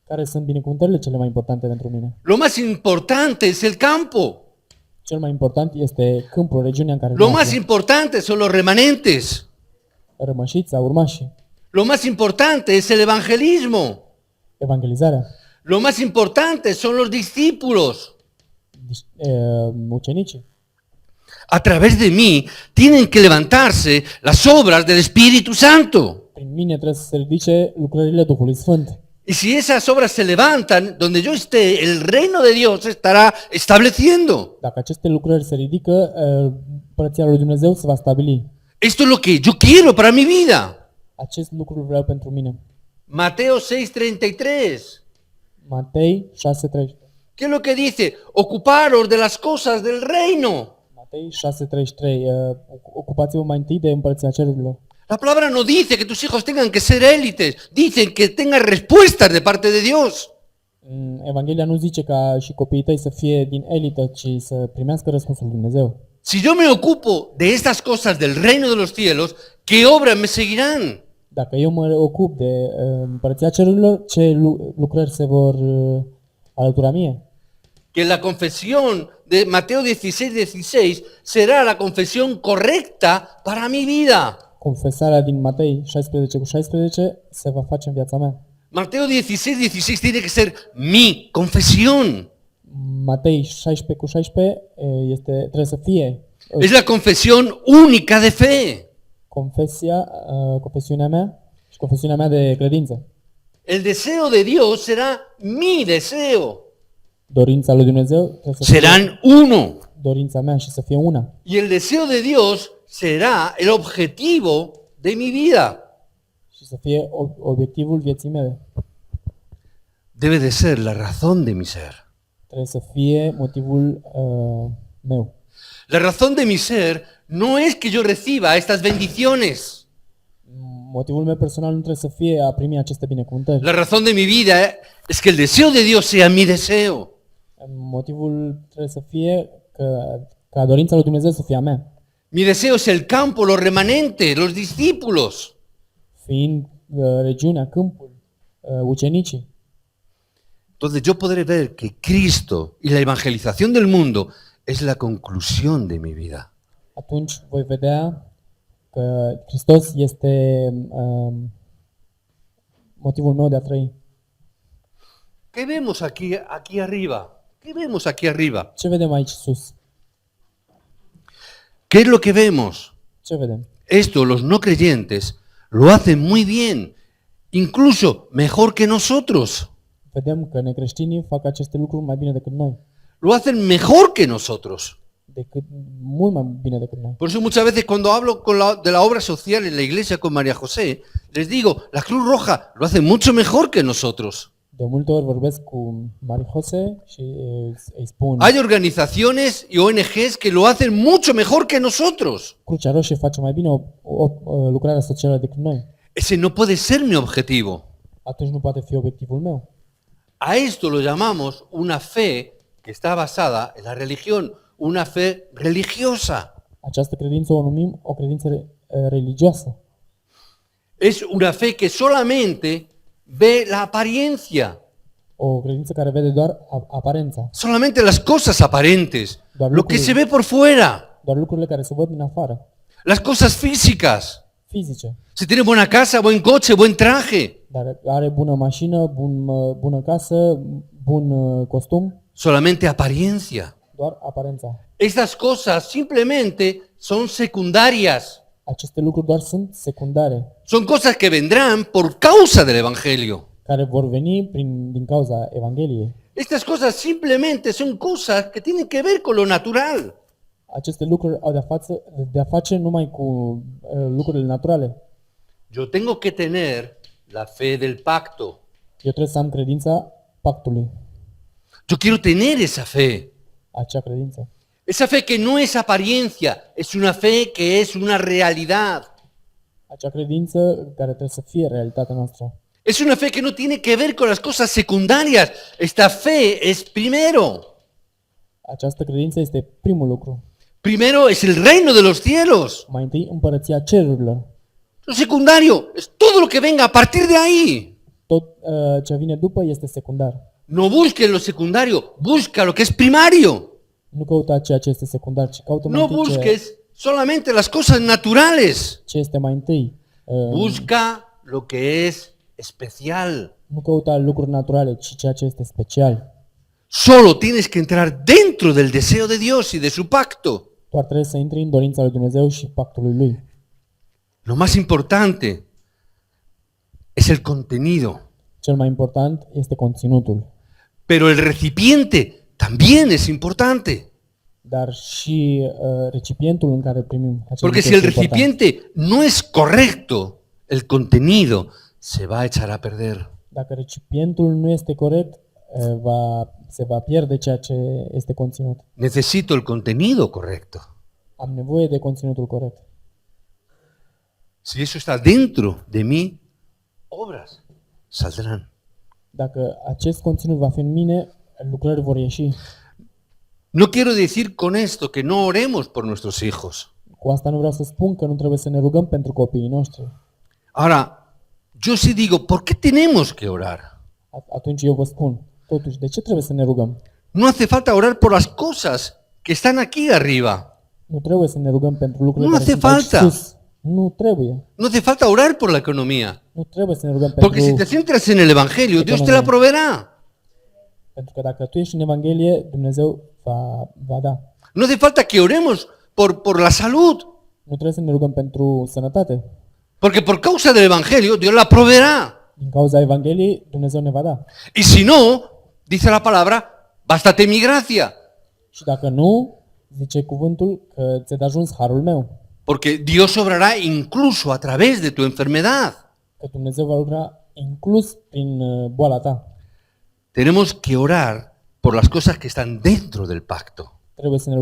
Care sunt binecuvântările cele mai importante pentru mine? Lo más importante es el campo. Cel mai important este câmpul, regiunea în care Lo ne más aflăm. importante son los remanentes. Rămășița, urmașii. Lo más importante es el evangelismo. evangelizarea. Lo más importante son los discípulos. Ucenicii. A través de mí tienen que levantarse las obras del Espíritu Santo. Prin mine trebuie să se ridice lucrările Duhului Sfânt. Y si esas obras se levantan, donde yo esté, el reino de Dios se estará estableciendo. Dacă aceste lucrări se ridică, Împărăția lui Dumnezeu se va stabili. Esto es lo que yo quiero para mi vida. Acest lucru vreau pentru mine. Mateo 6:33. Matei 6:13. ¿Qué es lo que dice? Ocuparos de las cosas del reino. Matei 6:33. Ocupați-vă mai întâi de Împărăția Cerurilor. La palabra no dice que tus hijos tengan que ser élites, dicen que tengan respuestas de parte de Dios. Evanghelia nu zice ca și copiii tăi să fie din elită, ci să primească răspunsul lui Dumnezeu. Si yo me ocupo de estas cosas del reino de los cielos, ¿qué obras me seguirán? Dacă eu mă ocup de Împărăția Cerurilor, ce lucrări se vor alătura mie? Que la confesión de Mateo 16:16 será la confesión correcta para mi vida. Confesarea din Matei 16:16 se va face în viața mea. Mateo 16:16 tiene que ser mi confesión. Matei 16:16 trebuie să fie Es la confesión única de fe. confesiunea mea și confesiunea mea de credință. El deseo de Dios será mi deseo. Dorința lui Dumnezeu trebuie să fie Serán uno. dorința mea și să fie una. Y el deseo de Dios será el objetivo de mi vida. Și să fie obiectivul vieții mele. Debe de ser la razón de mi ser. Trebuie să fie motivul meu. La razón de mi ser no es que yo reciba estas bendiciones. Motivul meu personal nu trebuie să fie a primi aceste binecuvântări. La razón de mi vida es que el deseo de Dios sea mi deseo. Motivul trebuie să fie ca dorința lui Dumnezeu să fie a mea. Mi deseo es el campo, los remanentes, los discípulos. Fiind regiunea, câmpul, ucenicii. Entonces yo podré ver que Cristo y la evangelización del mundo es la conclusión de mi vida. Atunci voi vedea că Hristos este motivul meu de a trăi. ¿Qué vemos aquí arriba? ¿Qué vemos aquí arriba? Ce vedem aici sus? ¿Qué es lo que vemos? Ce vedem? Esto los no creyentes lo hacen muy bien, incluso mejor que nosotros. Vedem că necreștinii fac aceste lucruri mai bine decât noi. Lo hacen mejor que nosotros. Mult mai bine decât noi. Por eso muchas veces cuando hablo de la obra social en la iglesia con María José, les digo, la Cruz Roja lo hace mucho mejor que nosotros. De multe ori vorbesc cu Marie Jose și îi spun Hay organizaciones y ONGs que lo hacen mucho mejor que nosotros. Crucea Roșie face mai bine o lucrare socială decât noi. Ese no puede ser mi objetivo. Atunci nu poate fi obiectivul meu. A esto lo llamamos una fe que está basada en la religión, una fe religiosa. Această credință o numim o credință religioasă. Es una fe que solamente ve la apariencia, O credință care vede doar aparența, solamente las cosas aparentes, lo que se ve por fuera, doar lucrurile care se văd din afară, las cosas físicas. fizice. Si tiene buena casa, buen coche, buen traje, Dar are bună mașină, bună casă, bun costum, solamente apariencia. doar aparența. Estas cosas simplemente son secundarias. Aceste lucruri doar sunt secundare, Son cosas que vendrán por causa del Evangelio. care vor veni din cauza Evangheliei. Estas cosas simplemente son cosas que tienen que ver con lo natural. Aceste lucruri au de-a face numai cu lucrurile naturale. Yo tengo que tener la fe del pacto. Eu trebuie să am credința pactului, Yo quiero tener esa fe. acea credință. Esa fe que no es apariencia, es una fe que es una realidad. Acea credință care trebuie să fie realitatea noastră. Es una fe que no tiene que ver con las cosas secundarias. Esta fe es primero. Această credință este primul lucru. Primero es el reino de los cielos. Mai întâi împărăția cerurilor. Lo secundario es todo lo que venga a partir de ahí. Tot ce vine după este secundar. No busques lo secundario, busca lo que es primario. Nu căuta ceea ce este secundar, ci caută mai No întâi busques solamente las cosas naturales. ce este mai întâi. Busca lo que es especial, Nu căuta lucruri naturale, ci ceea ce este special. Solo tienes que entrar dentro del deseo de Dios y de su pacto. Doar trebuie să intri în dorința lui Dumnezeu și pactului lui. Lo más importante es el contenido, Cel mai important este conținutul, pero el recipiente también es importante. dar și recipientul în care primim acel Porque lucru si el este important. recipiente no es correcto, el contenido se va a echar a perder. Dacă recipientul nu este corect, se va pierde ceea ce este conținut. Necesito el contenido correcto. Am nevoie de conținutul corect. Si eso está dentro de mí, obras saldrán. Dacă acest conținut va fi în mine, lucrări vor ieși. No quiero decir con esto que no oremos por nuestros hijos. Cu asta nu vreau să spun că nu trebuie să ne rugăm pentru copiii noștri. Ahora, yo sí digo, ¿por qué tenemos que orar? Atunci eu vă spun, totuși, de ce trebuie să ne rugăm? No hace falta orar por las cosas que están aquí arriba. Nu trebuie să ne rugăm pentru lucrurile Nu care hace sunt aici falta. sus. Nu trebuie. No hace falta orar por la economía. Nu trebuie să ne rugăm Porque si pentru... te centras en el Evangelio, Dios te la proveerá. Pentru că dacă tu ești în Evanghelie, Dumnezeu va da. No hace falta que oremos por la salud. Nu trebuie să ne rugăm pentru sănătate. Porque por causa del Evangelio, Dios la proveerá. Din cauza Evangheliei, Dumnezeu ne va da. Y si no, dice la palabra, bástate mi gracia. Și dacă nu, zice cuvântul că ți-a de ajuns harul meu. Porque Dios obrará incluso a través de tu enfermedad. Că Dumnezeu va lucra inclus prin boala ta. Tenemos que orar por las cosas que están dentro del pacto. Trebuie să ne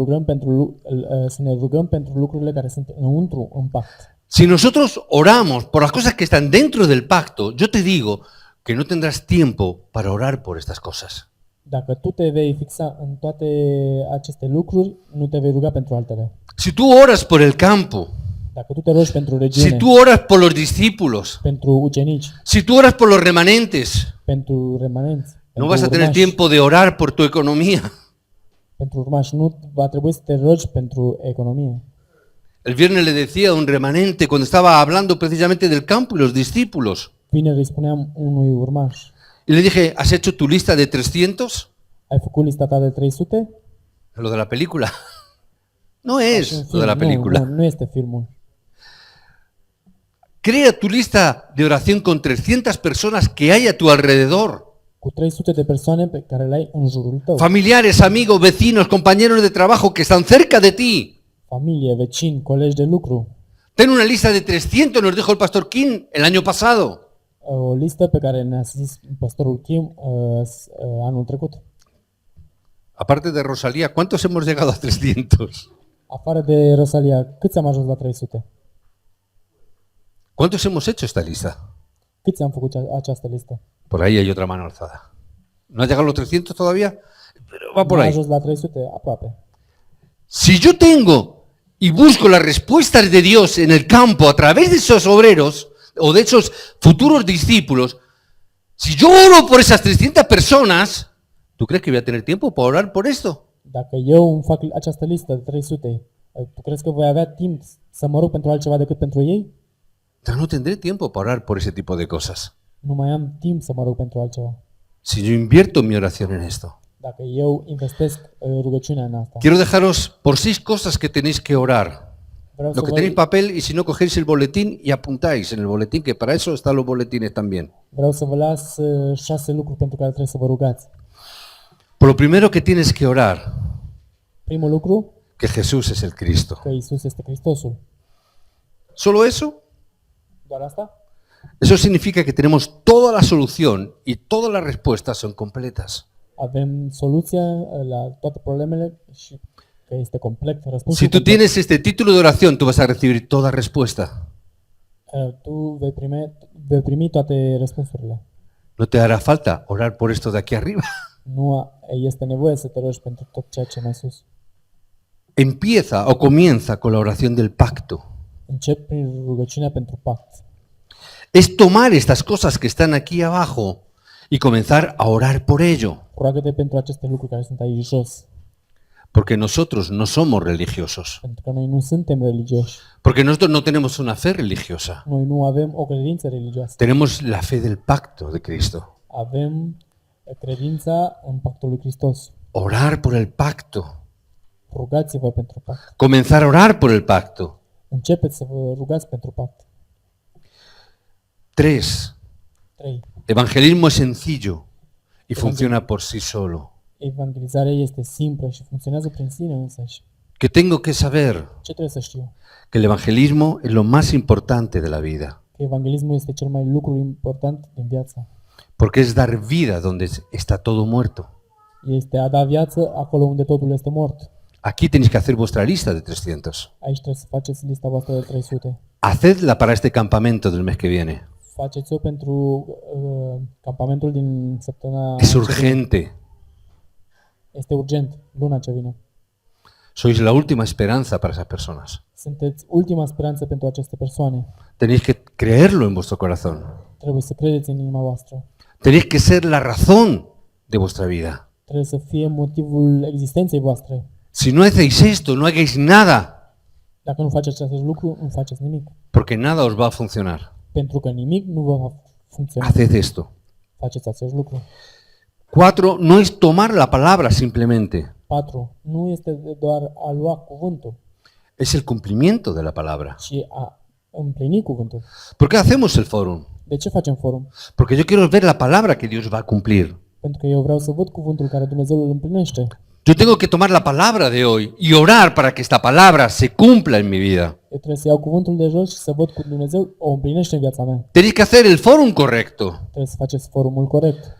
rugăm pentru lucrurile care sunt înăuntru în pact. Si nosotros oramos por las cosas que están dentro del pacto, yo te digo que no tendrás tiempo para orar por estas cosas. Dacă tu te vei fixa în toate aceste lucruri, nu te vei ruga pentru altele. Si tú oras por el campo, Dacă tu te rogi pentru regiune, si tú oras por los discípulos, pentru ucenici, si tú oras por los remanentes, pentru remanenți, no pentru vas a tener urmași, tiempo de orar por tu economía. pentru urmași, nu va trebui să te rogi pentru economie. El viernes le decía a un remanente cuando estaba hablando precisamente del campo y los discípulos. Vineri îi spuneam unui urmaș, Y le dije, ¿has hecho tu lista de 300? ai făcut lista ta de 300? Lo de la película. No es Un lo film. de la película. Nu este filmul. Crea tu lista de oración con 300 personas que hay a tu alrededor. Cu 300 de persoane pe care le ai în jurul tău. Familiares, amigos, vecinos, compañeros de trabajo que están cerca de ti. Familie, vecini, colegi de lucru. Ten una lista de 300, nos dijo el pastor King el año pasado. O listă pe care ne-a zis pastorul Kim anul trecut. Aparte de Rosalía, ¿cuántos hemos llegado a 300? Afară de Rosalia, câți am ajuns la 300? ¿Cuántos hemos hecho esta lista? Câți am făcut această listă? Por ahí hay otra mano alzada. ¿No ha llegado a los 300 todavía? Pero va por Am ahí. ajuns la 300? Aproape. Si yo tengo y busco las respuestas de Dios en el campo a través de esos obreros o de esos futuros discípulos, si yo oro por esas 300 personas, ¿tú crees que voy a tener tiempo para orar por esto? Dacă eu îmi fac această listă de 300, tu crezi că voi avea timp să mă rog pentru altceva decât pentru ei? Dar no tendré tiempo para orar por ese tipo de cosas. Nu mai am timp să mă rog pentru altceva. Si yo invierto mi oración en esto. Dacă eu investesc rugăciunea în asta. Quiero dejaros por 6 cosas que tenéis que orar. Vreau Lo să que vă, tenéis papel y si no cogéis el boletín y apuntáis en el boletín, que para eso están los boletines también. vreau să vă las 6 lucruri pentru care trebuie să vă rugați. Por lo primero que tienes que orar, Primul lucru, que Jesús es el Cristo. că Isus este Hristosul. ¿Solo eso? Doar asta? Eso significa que tenemos toda la solución y todas las respuestas son completas. Avem soluția la toate problemele și că este complet răspunsul. Si tú tienes este título de oración, tú vas a recibir toda respuesta. Tu vei primi toate răspunsurile. No te hará falta orar por esto de aquí arriba. Nu este nevoie să te rogi pentru tot ceea ce mai sus. Empieza o comienza con la oración del pacto. Încep prin rugăciunea pentru pact. Es tomar estas cosas que están aquí abajo y comenzar a orar por ello. Roagă-te pentru aceste lucruri care sunt aici jos. Porque nosotros no somos religiosos. Pentru că noi nu suntem religioși. Porque nosotros no tenemos una fe religiosa. Noi nu avem o credință religioasă. Tenemos la fe del pacto de Cristo. Avem credința în pactul lui Hristos. Orar por el pacto. Rugați-vă pentru pact. Comenzar a orar por el pacto. Începeți să vă rugați pentru pact. 3. 3. Evangelismo es sencillo y funciona por sí solo. Evangelizarea este simplă și funcționează prin sine însăși. ¿Qué tengo que saber? Ce trebuie să știu? Que el evangelismo es lo más importante de la vida, Că evangelismul este cel mai lucru important din viață. porque es dar vida donde está todo muerto. Este a da viață acolo unde totul este mort. Aquí tenéis que hacer vuestra lista de 300. Aici trebuie să faceți lista voastră de 300. Hacedla para este campamento del mes que viene. Faceți-o pentru campamentul din săptămâna. Es urgente. Este urgent, luna ce vine. Sois la última esperanza para esas personas. Sunteți ultima speranță pentru aceste persoane. Tenéis que creerlo en vuestro corazón. Trebuie să credeți în inima voastră. Tenéis que ser la razón de vuestra vida. Trebuie să fie motivul existenței voastre. Si no hacéis esto, no hagáis nada, Dacă nu faceți acest lucru, nu faceți nimic. porque nada os va a funcionar. Pentru că nimic nu vă va funcționa. Haced esto. Faceți acest lucru. 4. No es tomar la palabra simplemente, 4. Nu este doar a lua cuvântul, es el cumplimiento de la palabra. ci a împlini cuvântul. ¿Por qué hacemos el fórum? De ce facem forum? Porque yo quiero ver la palabra que Dios va a cumplir. Pentru că eu vreau să văd cuvântul care Dumnezeu îl împlinește. Yo tengo que tomar la palabra de hoy y orar para que esta palabra se cumpla en mi vida. Eu trebuie să iau cuvântul de jos și să văd cum Dumnezeu o împlinește în viața mea. Tenéis que hacer el fórum correcto. Trebuie să faceți forumul corect.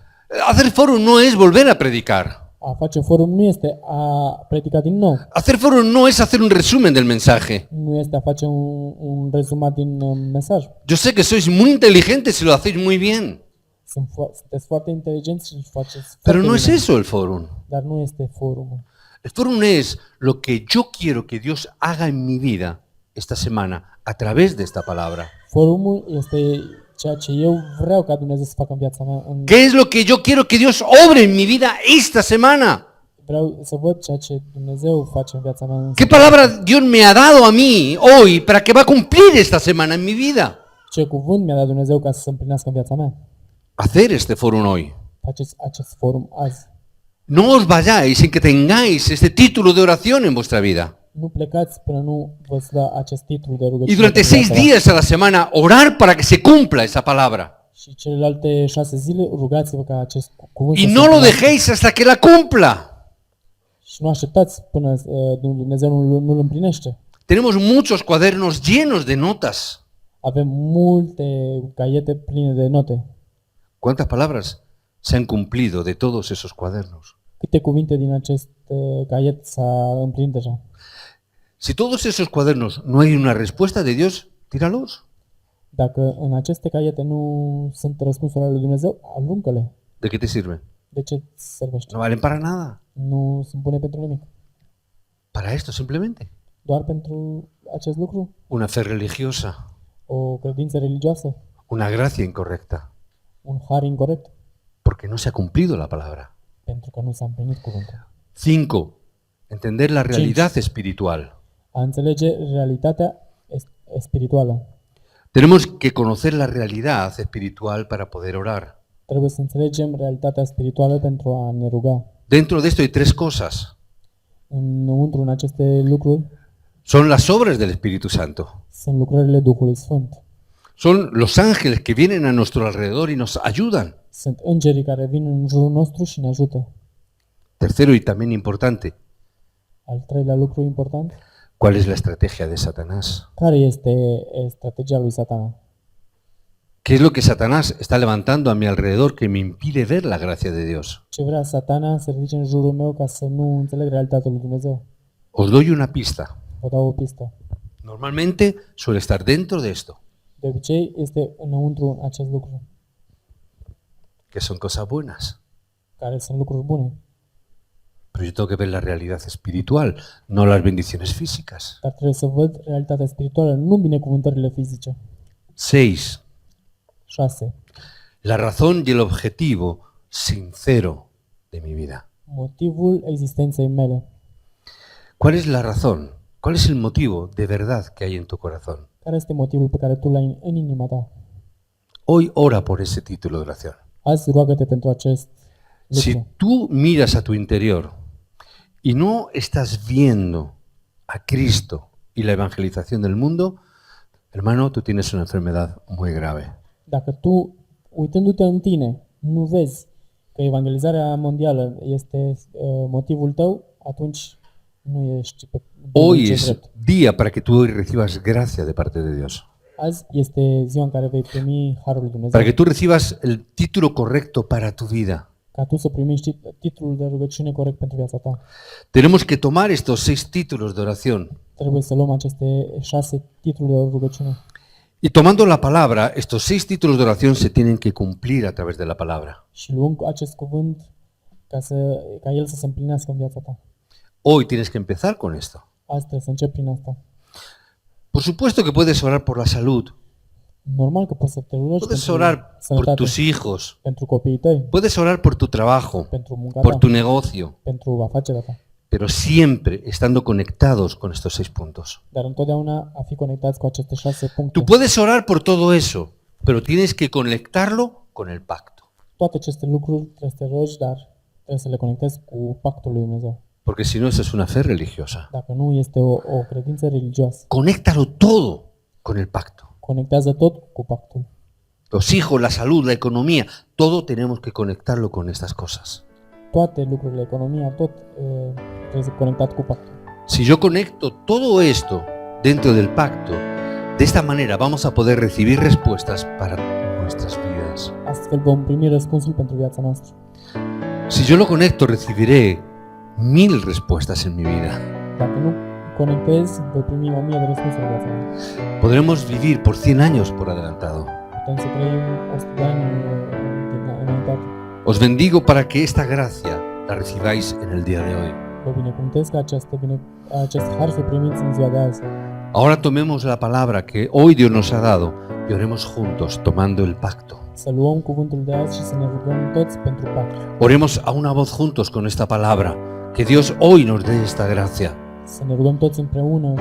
Hacer fórum no es volver a predicar. A face forum nu este a predica din nou. Hacer fórum no es hacer un resumen del mensaje. Nu este a face un rezumat din mesaj. Yo sé que sois muy inteligentes si lo hacéis muy bien, Sunteți foarte inteligenți și faceți pero foarte no es bine. eso el fórum. Dar nu este forumul. El fórum es lo que yo quiero que Dios haga en mi vida esta semana a través de esta palabra. Forumul este ceea ce eu vreau ca Dumnezeu să facă în viața mea. ¿Qué es lo que yo quiero que Dios obre en mi vida esta semana? Vreau să văd ceea ce Dumnezeu face în viața mea. ¿Qué palabra Dios me ha dado a mí hoy para que va a cumplir esta semana en mi vida? Ce cuvânt mi-a dat Dumnezeu ca să se împlinească în viața mea. Hacer este fórum hoy. Faceți acest forum azi. No os vayáis sin que tengáis este título de oración en vuestra vida. Nu plecați până nu vă dă acest titlu de Y rugăciune. durante pentru 6 viața días a la semana orar para que se cumpla esa palabra. Și celelalte 6 zile rugați-vă ca acest cuvânt Y să se no lo împlinească. dejéis hasta que la cumpla. Și nu așteptați până Dumnezeu nu-l împlinește. Tenemos muchos cuadernos llenos de notas. Avem multe caiete pline de note. ¿Cuántas palabras se han cumplido de todos esos cuadernos? Câte cuvinte din acest caiet s-a împlinit deja? Si todos esos cuadernos no hay una respuesta de Dios, tíralos. Dacă în aceste caiete nu sunt răspunsurile ale lui Dumnezeu, aruncă-le. ¿De qué te sirven? De ce servește? No valen para nada. Nu sunt bune pentru nimic. Para esto simplemente. Doar pentru acest lucru? Una fe religiosa, O credință religioasă? una gracia incorrecta, Un har incorrect? porque no se ha cumplido la palabra. Pentru că nu s-a împlinit cuvântul. 5. Entender la realidad espiritual. A înțelege realitatea spirituală. Tenemos que conocer la realidad espiritual para poder orar. Trebuie să înțelegem realitatea spirituală pentru a ne ruga. Dentro de esto hay 3 cosas. Înăuntru în aceste lucruri Son las obras del Espíritu Santo. sunt lucrările Duhului Sfânt. Son los ángeles que vienen a nuestro alrededor y nos ayudan. Sunt îngerii care vin în jurul nostru și ne ajută. Tercero y también importante, Al treilea lucru important, ¿cuál es la estrategia de Satanás? care este strategia lui Satana? ¿Qué es lo que Satanás está levantando a mi alrededor que me impide ver la gracia de Dios? Ce vrea Satana să ridice în jurul meu ca să nu înțeleg realitatea lui Dumnezeu? Os doy una pista. Vă dau o pistă. Normalmente suele estar dentro de esto, De obicei este înăuntru acest lucru, que son cosas buenas. care sunt lucruri bune. Pero yo tengo que ver la realidad espiritual, no las bendiciones físicas. Dar trebuie să văd realitatea spirituală, nu binecuvântările fizice. 6. 6. La razón y el objetivo sincero de mi vida. Motivul existenței mele. ¿Cuál es la razón? ¿Cuál es el motivo de verdad que hay en tu corazón? Care este motivul pe care tu l-ai în inima ta? Hoy ora por ese título de oración. Azi roagă-te pentru acest Si lucru. tú miras a tu interior y no estás viendo a Cristo y la evangelización del mundo, hermano, tú tienes una enfermedad muy grave. Dacă tu, uitându-te în tine, nu vezi că evangelizarea mondială este motivul tău, atunci nu ești pe drumul Hoy cel es drept. día para que tú hoy recibas gracia de parte de Dios. Azi este ziua în care vei primi Harul lui Dumnezeu. Para que tú recibas el título correcto para tu vida. Ca tu să primești titlul de rugăciune corect pentru viața ta. Tenemos que tomar estos 6 títulos de oración. Trebuie să luăm aceste 6 titluri de rugăciune. Y tomando la palabra, estos 6 títulos de oración se tienen que cumplir a través de la palabra. Și luăm acest cuvânt ca el să se împlinească în viața ta. Hoy tienes que empezar con esto. Azi trebuie să începi prin asta. Por supuesto que puedes orar por la salud, Normal că poți să te rogi puedes pentru orar por sănătate, tus hijos, pentru copiii tăi, puedes orar por tu trabajo, pentru munca por ta, tu negocio, pentru afacerea ta. pero siempre estando conectados con estos 6 puntos. Dar întotdeauna a fi conectați cu aceste 6 puncte. Tú puedes orar por todo eso, pero tienes que conectarlo con el pacto. Toate aceste lucruri trebuie să te rogi, dar trebuie să le conectezi cu pactul lui Dumnezeu. Porque si no, eso es una fe religiosa. Dacă nu, este o credință religioasă. Conéctalo todo con el pacto. Conectează tot cu pactul. Los hijos, la salud, la economía, todo tenemos que conectarlo con estas cosas. Toate lucrurile, economia, tot trebuie să conectat cu pactul. Si yo conecto todo esto dentro del pacto, de esta manera vamos a poder recibir respuestas para nuestras vidas. Astfel vom primi răspunsul pentru viața noastră. Si yo lo conecto, recibiré 1000 respuestas en mi vida. Dacă nu conectezi, voi primi 1000 de răspunsuri în viața mea. Podremos vivir por 100 años por adelantado. Putem să trăim 100 de ani înaintate. Os bendigo para que esta gracia la recibáis en el día de hoy. Vă binecuvântez că acest har să primiți în ziua de azi. Ahora tomemos la palabra que hoy Dios nos ha dado y oremos juntos tomando el pacto. Să luăm cuvântul de azi și să ne rugăm toți pentru pact. Oremos a una voz juntos con esta palabra. Que Dios hoy nos dé esta gracia. Să ne rugăm toți împreună